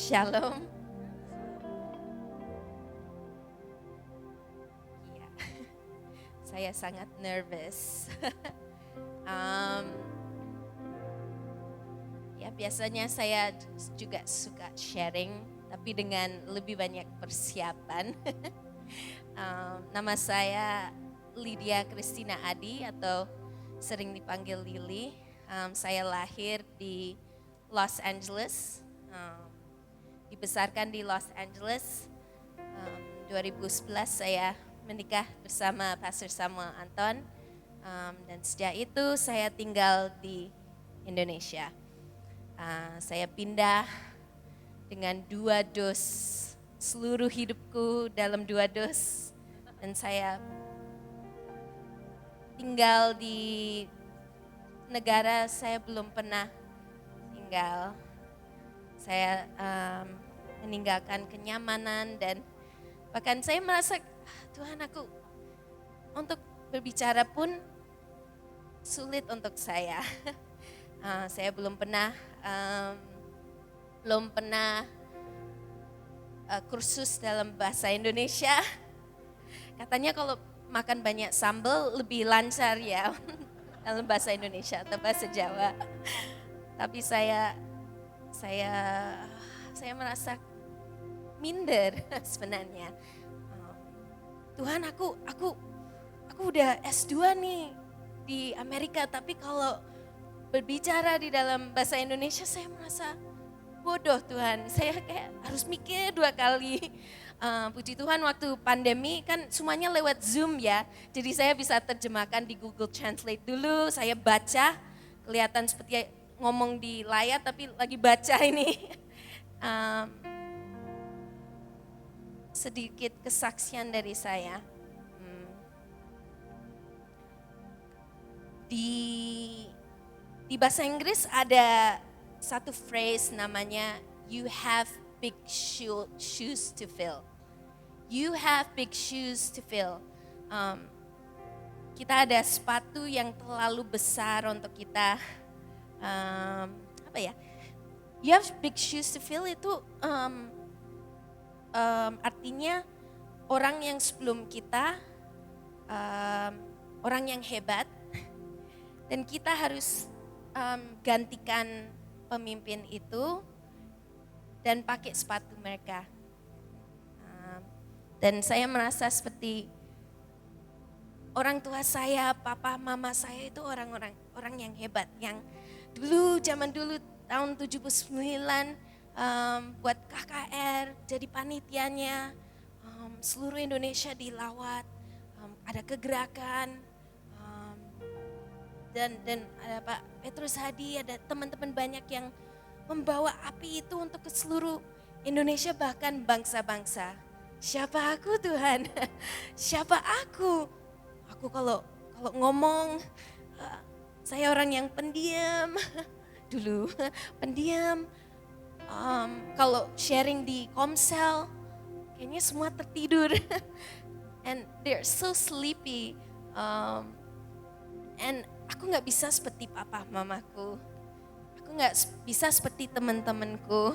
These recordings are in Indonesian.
Shalom. Ya, saya sangat nervous. Ya biasanya saya juga suka sharing, tapi dengan lebih banyak persiapan. Nama saya Lydia Christina Adi atau sering dipanggil Lily. Saya lahir di Los Angeles. Dibesarkan di Los Angeles. 2011 saya menikah bersama Pastor Samuel Anton, dan sejak itu saya tinggal di Indonesia. Saya pindah dengan 2 dos, seluruh hidupku dalam 2 dos, dan saya tinggal di negara saya belum pernah tinggal. Saya meninggalkan kenyamanan dan bahkan saya merasa, Tuhan, aku untuk berbicara pun sulit untuk saya. Saya belum pernah kursus dalam bahasa Indonesia. Katanya kalau makan banyak sambal lebih lancar ya dalam bahasa Indonesia atau bahasa Jawa. Tapi saya merasa minder sebenarnya. Tuhan, aku udah S2 nih di Amerika, tapi kalau berbicara di dalam bahasa Indonesia saya merasa bodoh, Tuhan. Saya kayak harus mikir 2 kali. Puji Tuhan waktu pandemi kan semuanya lewat Zoom ya. Jadi saya bisa terjemahkan di Google Translate dulu, saya baca, kelihatan seperti ngomong di layar tapi lagi baca ini. Sedikit kesaksian dari saya. Di bahasa Inggris ada satu phrase namanya you have big shoes to fill. You have big shoes to fill. Kita ada sepatu yang terlalu besar untuk kita. You have big shoes to fill itu artinya orang yang sebelum kita, orang yang hebat, dan kita harus gantikan pemimpin itu dan pakai sepatu mereka. Dan saya merasa seperti orang tua saya, papa, mama saya itu orang yang hebat, yang dulu zaman dulu tahun 79 buat KKR, jadi panitianya, seluruh Indonesia dilawat, ada kegerakan, dan ada Pak Petrus Hadi, ada teman-teman banyak yang membawa api itu untuk ke seluruh Indonesia, bahkan bangsa-bangsa. Siapa aku, Tuhan? Siapa aku? Aku kalau ngomong, saya orang yang pendiam dulu, pendiam. Kalau sharing di Komsel, kayaknya semua tertidur, and they're so sleepy. And aku nggak bisa seperti papa mamaku, aku nggak bisa seperti teman-temanku.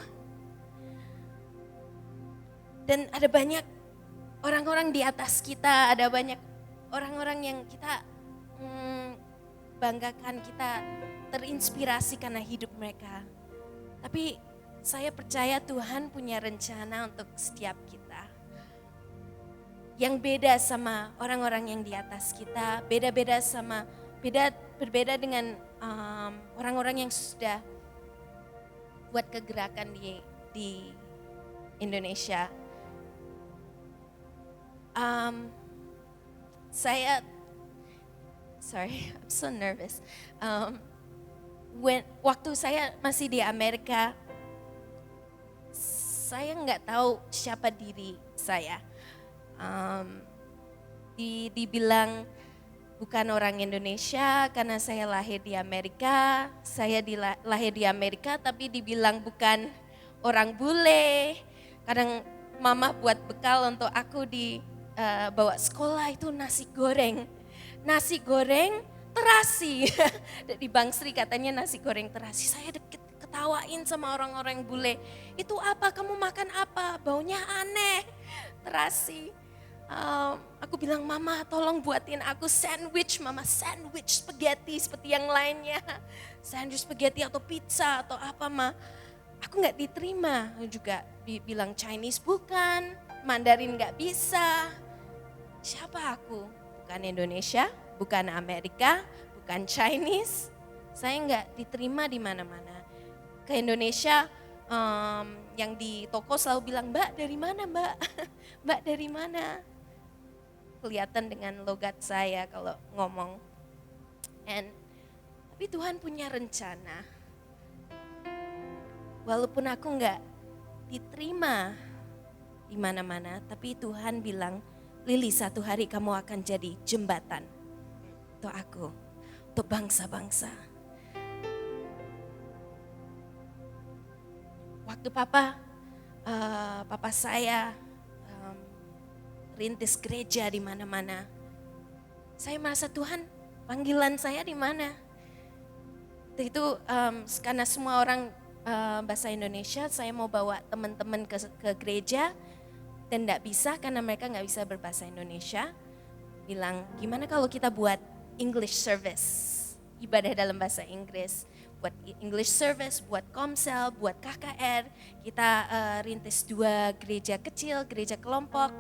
Dan ada banyak orang-orang di atas kita, ada banyak orang-orang yang kita banggakan, kita terinspirasi karena hidup mereka. Tapi saya percaya Tuhan punya rencana untuk setiap kita. Yang beda sama orang-orang yang di atas kita, berbeda dengan orang-orang yang sudah buat kegerakan di Indonesia. I'm so nervous. Waktu saya masih di Amerika, saya nggak tahu siapa diri saya. Dibilang bukan orang Indonesia karena saya lahir di Amerika. Saya lahir di Amerika tapi dibilang bukan orang bule. Kadang mama buat bekal untuk aku bawa sekolah itu nasi goreng. Nasi goreng terasi. Di Bang Sri katanya nasi goreng terasi. Saya deket diketawain sama orang-orang bule. Itu apa, kamu makan apa, baunya aneh, terasi. Aku bilang, mama tolong buatin aku sandwich, mama sandwich spaghetti seperti yang lainnya. Sandwich spaghetti atau pizza atau apa ma. Aku gak diterima juga, bilang Chinese bukan, Mandarin gak bisa. Siapa aku? Bukan Indonesia, bukan Amerika, bukan Chinese. Saya nggak diterima di mana-mana. Ke Indonesia, yang di toko selalu bilang, Mbak dari mana Mbak? Mbak dari mana? Kelihatan dengan logat saya kalau ngomong. Tapi Tuhan punya rencana. Walaupun aku nggak diterima di mana-mana, tapi Tuhan bilang, Lily, satu hari kamu akan jadi jembatan untuk aku, untuk bangsa-bangsa. Waktu papa saya rintis gereja di mana-mana, saya merasa Tuhan panggilan saya di mana. Itu karena semua orang bahasa Indonesia, saya mau bawa teman-teman ke gereja. Dan gak bisa karena mereka gak bisa berbahasa Indonesia. Bilang gimana kalau kita buat English service, ibadah dalam bahasa Inggris. Buat English service, buat Komsel, buat KKR. Kita rintis 2 gereja kecil, gereja kelompok.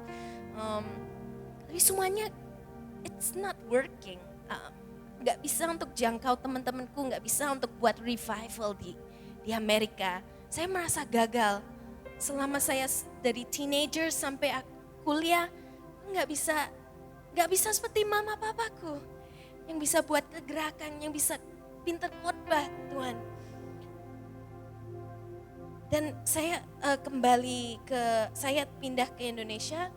Tapi semuanya it's not working. Gak bisa untuk jangkau teman-temanku, gak bisa untuk buat revival di Amerika. Saya merasa gagal. Selama saya dari teenager sampai kuliah, nggak bisa seperti mama papaku yang bisa buat kegerakan, yang bisa pintar khotbah Tuhan. Dan saya saya pindah ke Indonesia,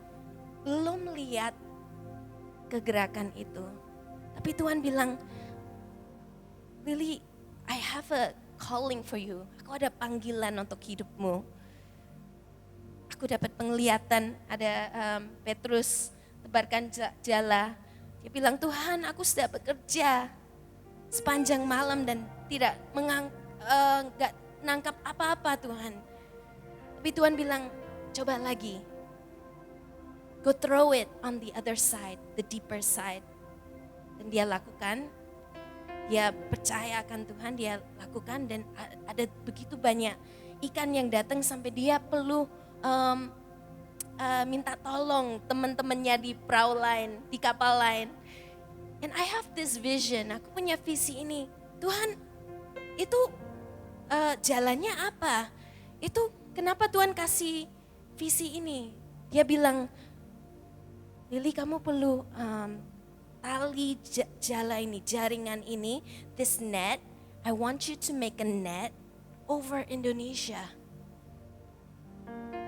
belum lihat kegerakan itu. Tapi Tuhan bilang, Lily, I have a calling for you. Aku ada panggilan untuk hidupmu. Aku dapat penglihatan, ada Petrus tebarkan jala. Dia bilang, Tuhan aku sudah bekerja sepanjang malam dan tidak nggak nangkap apa-apa Tuhan. Tapi Tuhan bilang, coba lagi. Go throw it on the other side, the deeper side. Dan dia lakukan, dia percaya akan Tuhan, dia lakukan dan ada begitu banyak ikan yang datang sampai dia perlu minta tolong teman-temannya di perahu lain, di kapal lain. And I have this vision, aku punya visi ini. Tuhan, itu jalannya apa? Itu kenapa Tuhan kasih visi ini? Dia bilang, Lily kamu perlu tali jala ini, jaringan ini, this net, I want you to make a net over Indonesia.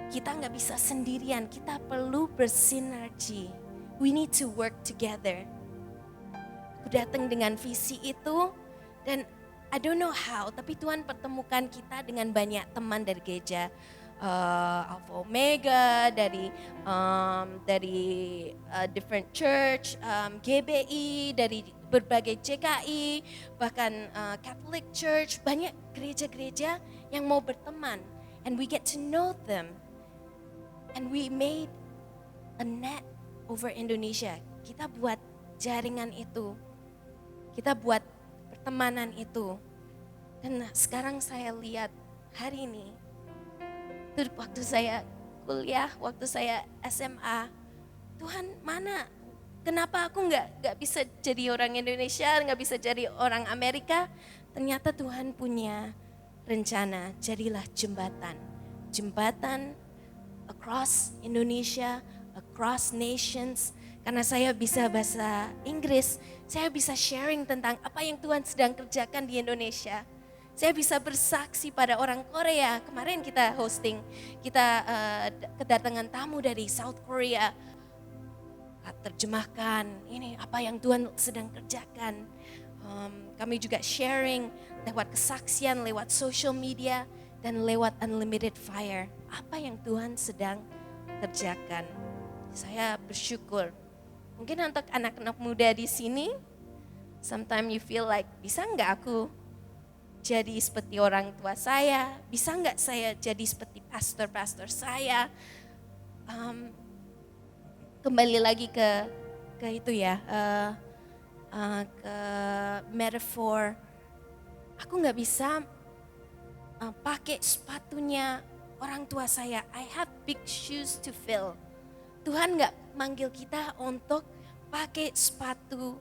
Kita nggak bisa sendirian, kita perlu bersinergi. We need to work together. Aku datang dengan visi itu dan I don't know how, tapi Tuhan pertemukan kita dengan banyak teman dari gereja Alpha Omega, dari different church, GBI, dari berbagai JKI, bahkan Catholic Church, banyak gereja-gereja yang mau berteman, and we get to know them. And we made a net over Indonesia. Kita buat jaringan itu. Kita buat pertemanan itu. Dan sekarang saya lihat hari ini, itu waktu saya kuliah, waktu saya SMA, Tuhan mana? Kenapa aku nggak bisa jadi orang Indonesia, nggak bisa jadi orang Amerika? Ternyata Tuhan punya rencana, jadilah jembatan. Jembatan across Indonesia, across nations. Karena saya bisa bahasa Inggris, saya bisa sharing tentang apa yang Tuhan sedang kerjakan di Indonesia. Saya bisa bersaksi pada orang Korea. Kemarin kita hosting, kita kedatangan tamu dari South Korea. Terjemahkan ini apa yang Tuhan sedang kerjakan. Kami juga sharing lewat kesaksian, lewat social media, dan lewat Unlimited Fire. Apa yang Tuhan sedang kerjakan. Saya bersyukur. Mungkin untuk anak-anak muda di sini, sometimes you feel like, bisa nggak aku jadi seperti orang tua saya? Bisa nggak saya jadi seperti pastor-pastor saya? Kembali lagi ke itu ya, ke metafor. Aku nggak bisa pakai sepatunya orang tua saya. I have big shoes to fill. Tuhan nggak manggil kita untuk pakai sepatu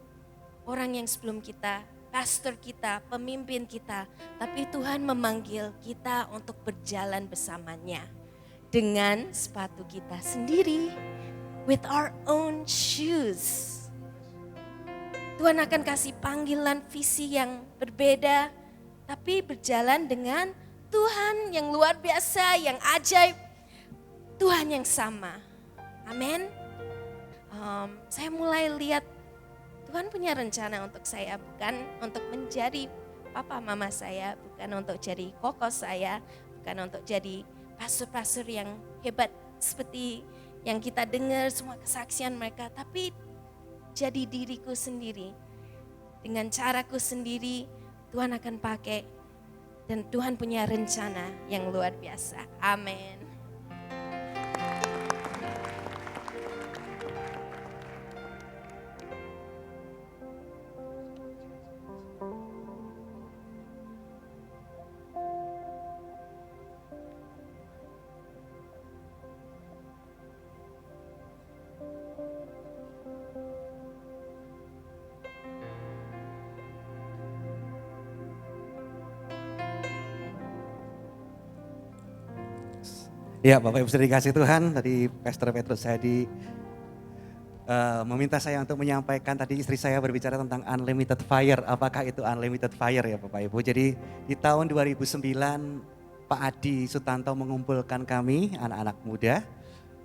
orang yang sebelum kita, pastor kita, pemimpin kita. Tapi Tuhan memanggil kita untuk berjalan bersamanya dengan sepatu kita sendiri. With our own shoes. Tuhan akan kasih panggilan visi yang berbeda, tapi berjalan dengan Tuhan yang luar biasa, yang ajaib. Tuhan yang sama. Amin. Saya mulai lihat Tuhan punya rencana untuk saya, bukan untuk menjadi papa mama saya, bukan untuk jadi koko saya, bukan untuk jadi pastor-pastor yang hebat seperti yang kita dengar semua kesaksian mereka, tapi jadi diriku sendiri. Dengan caraku sendiri, Tuhan akan pakai dan Tuhan punya rencana yang luar biasa. Amin. Ya, Bapak Ibu sudah dikasih Tuhan, tadi Pastor Petrus meminta saya untuk menyampaikan, tadi istri saya berbicara tentang unlimited fire. Apakah itu unlimited fire ya Bapak Ibu? Jadi di tahun 2009 Pak Adi Sutanto mengumpulkan kami anak-anak muda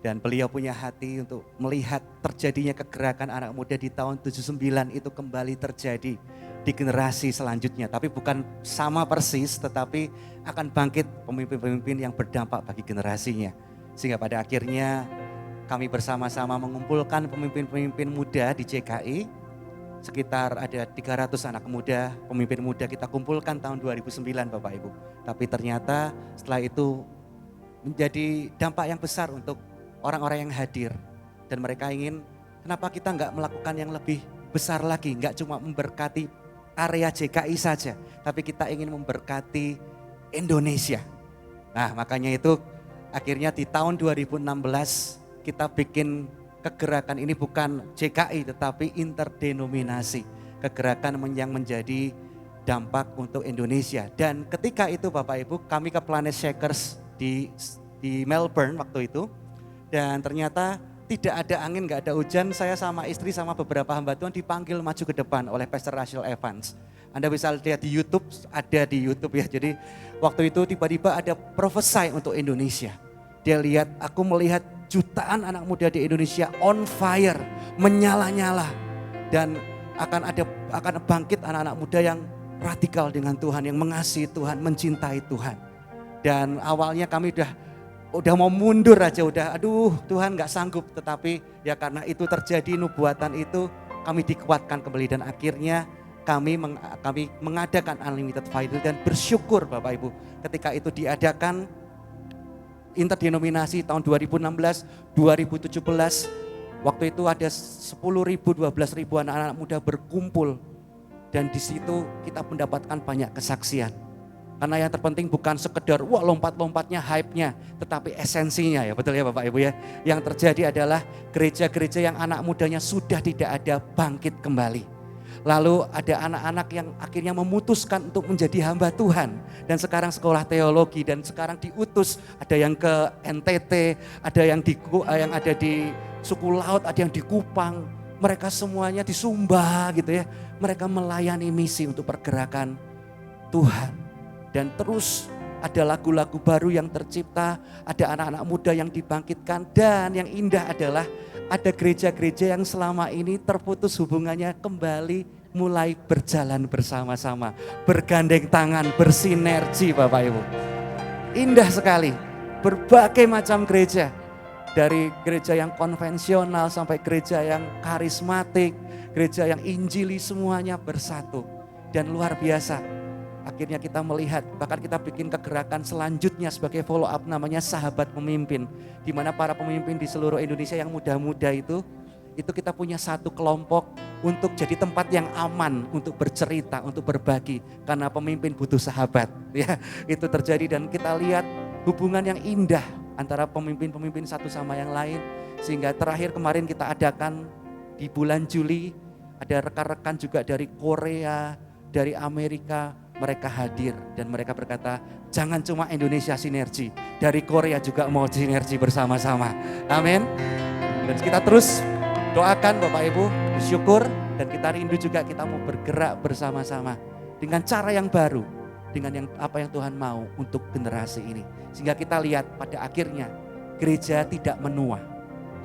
dan beliau punya hati untuk melihat terjadinya kegerakan anak muda di tahun 79 itu kembali terjadi di generasi selanjutnya. Tapi bukan sama persis, tetapi akan bangkit pemimpin-pemimpin yang berdampak bagi generasinya. Sehingga pada akhirnya kami bersama-sama mengumpulkan pemimpin-pemimpin muda di JKI. Sekitar ada 300 anak muda, pemimpin muda kita kumpulkan tahun 2009 Bapak Ibu. Tapi ternyata setelah itu menjadi dampak yang besar untuk orang-orang yang hadir. Dan mereka ingin, kenapa kita enggak melakukan yang lebih besar lagi, enggak cuma memberkati area JKI saja, tapi kita ingin memberkati Indonesia. Nah makanya itu akhirnya di tahun 2016 kita bikin kegerakan ini bukan JKI tetapi interdenominasi. Kegerakan yang menjadi dampak untuk Indonesia. Dan ketika itu Bapak Ibu kami ke Planet Shakers di Melbourne waktu itu. Dan ternyata tidak ada angin, gak ada hujan, saya sama istri sama beberapa hamba Tuhan dipanggil maju ke depan oleh Pastor Rachel Evans. Anda bisa lihat di YouTube, ada di YouTube ya. Jadi waktu itu tiba-tiba ada prophesy untuk Indonesia. Dia lihat, aku melihat jutaan anak muda di Indonesia on fire, menyala-nyala. Dan akan bangkit anak-anak muda yang radikal dengan Tuhan, yang mengasihi Tuhan, mencintai Tuhan. Dan awalnya kami udah mau mundur aja, aduh Tuhan gak sanggup. Tetapi ya karena itu terjadi nubuatan itu, kami dikuatkan kembali. Dan akhirnya kami mengadakan Unlimited Fire dan bersyukur Bapak Ibu. Ketika itu diadakan interdenominasi tahun 2016, 2017, waktu itu ada 10.000, 12.000 anak-anak muda berkumpul. Dan di situ kita mendapatkan banyak kesaksian. Karena yang terpenting bukan sekedar wah lompat-lompatnya, hype-nya, tetapi esensinya ya, betul ya Bapak Ibu ya. Yang terjadi adalah gereja-gereja yang anak mudanya sudah tidak ada bangkit kembali. Lalu ada anak-anak yang akhirnya memutuskan untuk menjadi hamba Tuhan. Dan sekarang sekolah teologi dan sekarang diutus, ada yang ke NTT, ada yang ada di suku laut, ada yang di Kupang. Mereka semuanya di Sumba gitu ya. Mereka melayani misi untuk pergerakan Tuhan. Dan terus ada lagu-lagu baru yang tercipta, ada anak-anak muda yang dibangkitkan. Dan yang indah adalah ada gereja-gereja yang selama ini terputus hubungannya kembali mulai berjalan bersama-sama. Bergandeng tangan, bersinergi Bapak Ibu. Indah sekali, berbagai macam gereja. Dari gereja yang konvensional sampai gereja yang karismatik, gereja yang injili semuanya bersatu. Dan luar biasa. akhirnya kita melihat, bahkan kita bikin kegerakan selanjutnya sebagai follow up namanya Sahabat Pemimpin. Di mana para pemimpin di seluruh Indonesia yang muda-muda itu kita punya satu kelompok untuk jadi tempat yang aman untuk bercerita, untuk berbagi. Karena pemimpin butuh sahabat. Ya, itu terjadi dan kita lihat hubungan yang indah antara pemimpin-pemimpin satu sama yang lain. Sehingga terakhir kemarin kita adakan di bulan Juli, ada rekan-rekan juga dari Korea, dari Amerika, mereka hadir dan mereka berkata, jangan cuma Indonesia sinergi, dari Korea juga mau sinergi bersama-sama. Amin. Dan kita terus doakan Bapak Ibu, bersyukur dan kita rindu juga kita mau bergerak bersama-sama dengan cara yang baru, dengan yang apa yang Tuhan mau untuk generasi ini. Sehingga kita lihat pada akhirnya gereja tidak menua.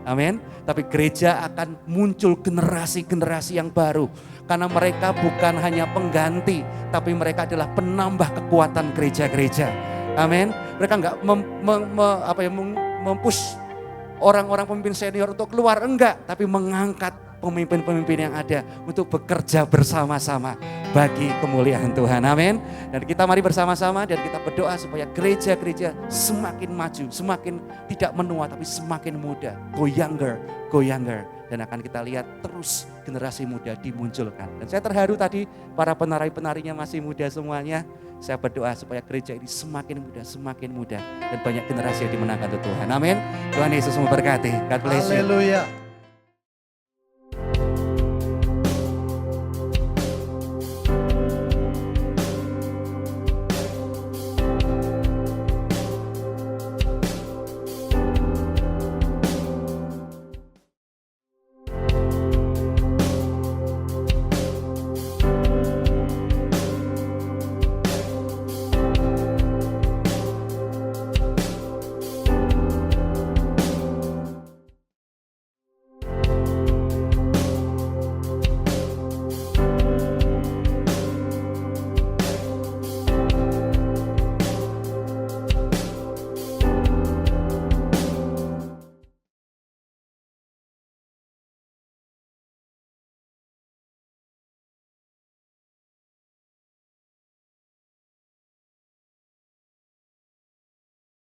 Amin. Tapi gereja akan muncul generasi-generasi yang baru. Karena mereka bukan hanya pengganti, tapi mereka adalah penambah kekuatan gereja-gereja. Amin. Mereka enggak mempush orang-orang pemimpin senior untuk keluar, enggak. Tapi mengangkat pemimpin-pemimpin yang ada untuk bekerja bersama-sama bagi kemuliaan Tuhan. Amin. Dan kita mari bersama-sama dan kita berdoa supaya gereja-gereja semakin maju, semakin tidak menua tapi semakin muda. Go younger, go younger. Dan akan kita lihat terus generasi muda dimunculkan. Dan saya terharu tadi para penari-penarinya masih muda semuanya. Saya berdoa supaya gereja ini semakin muda dan banyak generasi yang dimenangkan untuk Tuhan. Amin. Tuhan Yesus memberkati. God bless you. Haleluya.